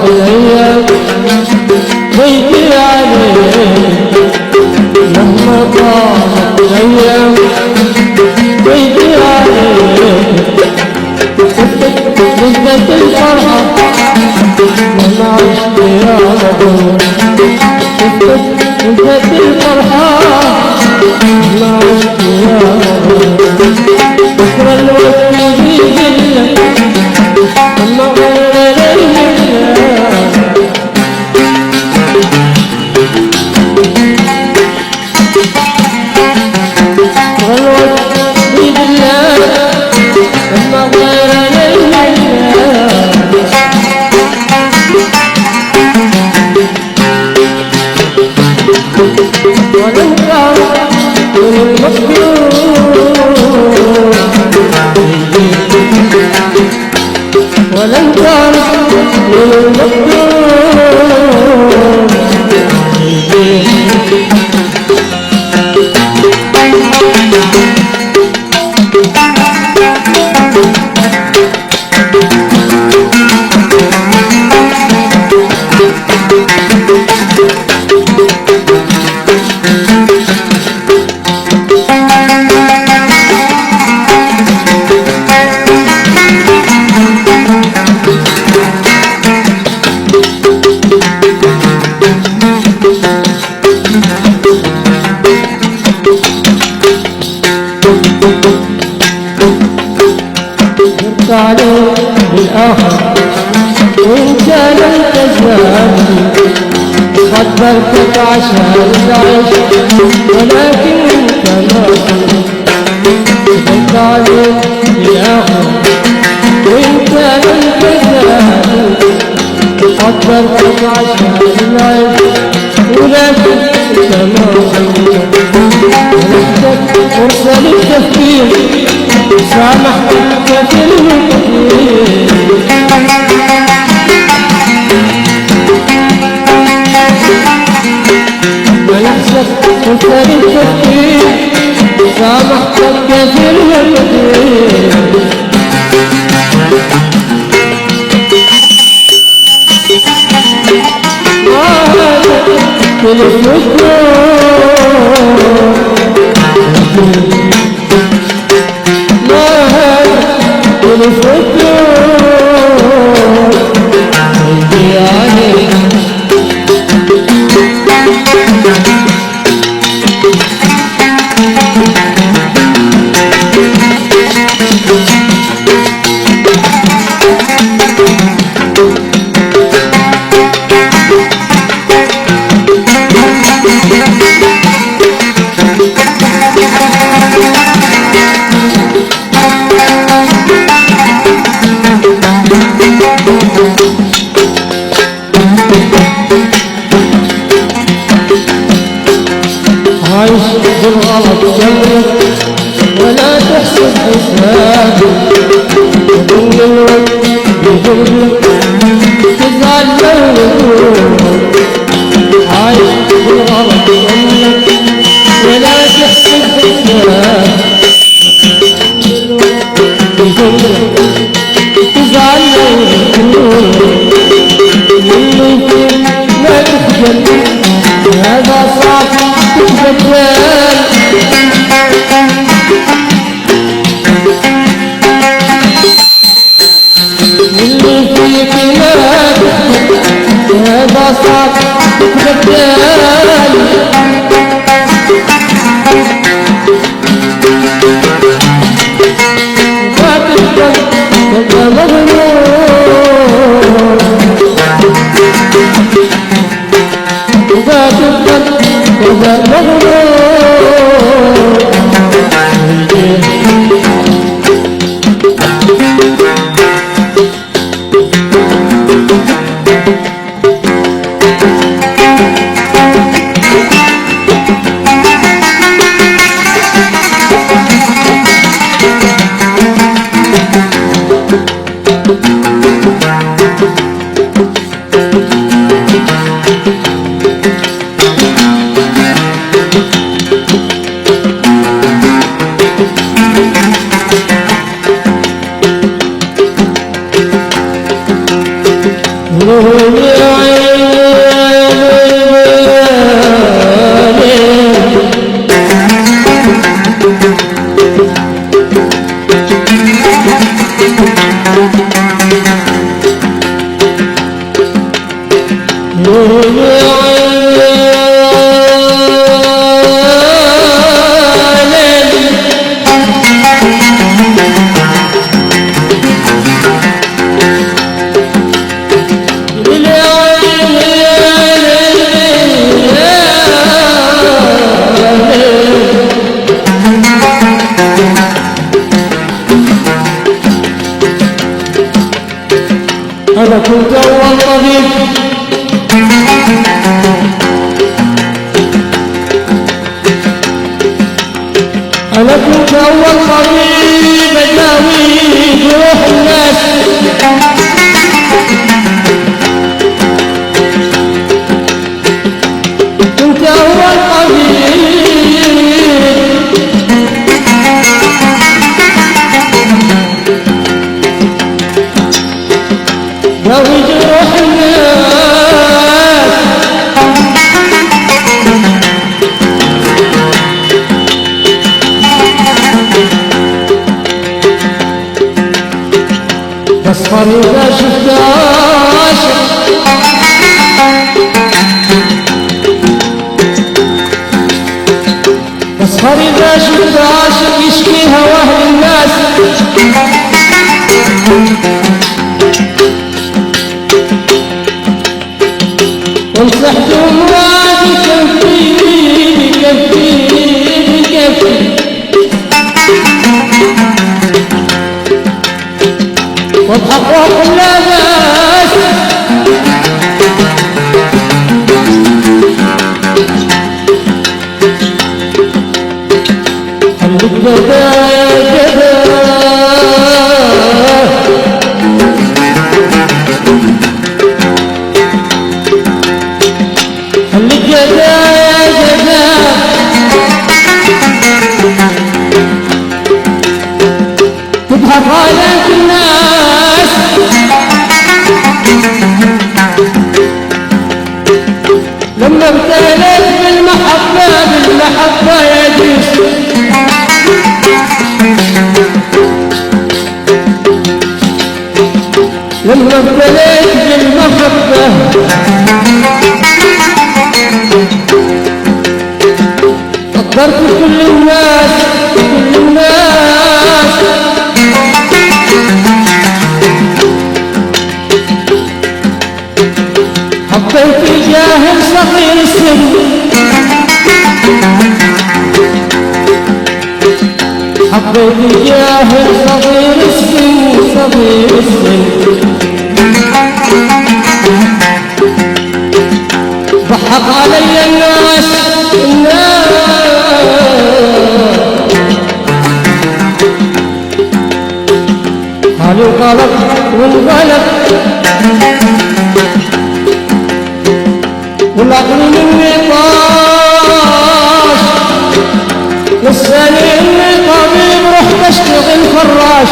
الأيام بيتي عليك مهما طالت الأيام بيتي عليك لذة الفرحة مهما عشت يا مطول لذة الفرحة مهما عشت يا مطول بكرة الوقت بيجيلك أما غير الأيام الوقت بيجيلك أما غير الأيام ولو كان من المقدور ولو كان من المقدور عليه بالآخر وإن كان التزامي قدرتك عشان تعيش ولكن انت ما كنت عليه بالآخر وإن كان التزامي قدرتك عشان تعيش ولكن انت ما كنت فرصة للتفكير سامحتك في المكثير ونحسك فرصة للتفكير سامحتك في المكثير في عايش بالغلط جنبك ولا تحسب حسابي وكل الوقت بجنبك تزعل لو عايش بالغلط جنبك ولا تحسب حسابي بجنبك تزعل لو اللي فيك ما تخجل هذا صعب تتبدل اللي فيك ما تخجل هذا صعب تتبدل ما تقدر تبقى مغرور وما تقدر تبقى مغرور أنا كنت أول طبيب أنا كنت أول طبيب أداوي جروح الناس كنت أول طبيب داوي جروح الناس بس فريدة شفت عاشق بس فريدة شفت عاشق يشكي هواه للناس وانصحت مرادي كفي واضحك واقول لا باس خليك جدا خليك جدا تضحك عليك الناس لما ابتليت بالمحبة يا جيش لما ابتليت بالمحبة قدرت كل الناس حبيت جاهل صغير السن حبيت جاهل صغير السن ضحك علي الناس قالوا غلط والغلط والعقل مني طاش والثاني اني طبيب رحت اشتغل فراش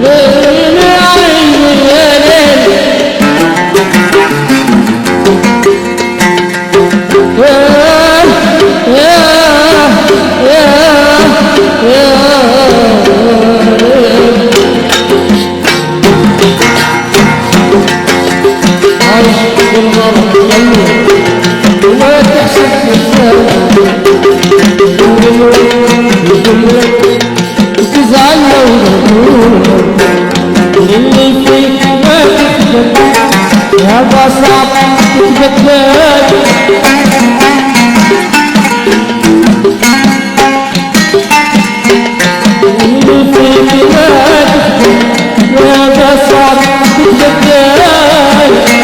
ليل يا عيني يا ليل عايش بالغلط وما تحسب تزعل لو اللي فيك ما تقدر هذا صعب تتبدل اللي فيك ما تقدر هذا صعب تتبدل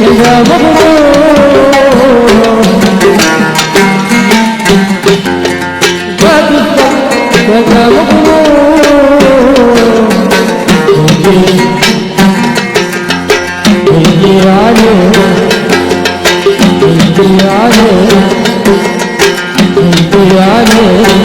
يا مغرور يا مغرور يجي عليه जाने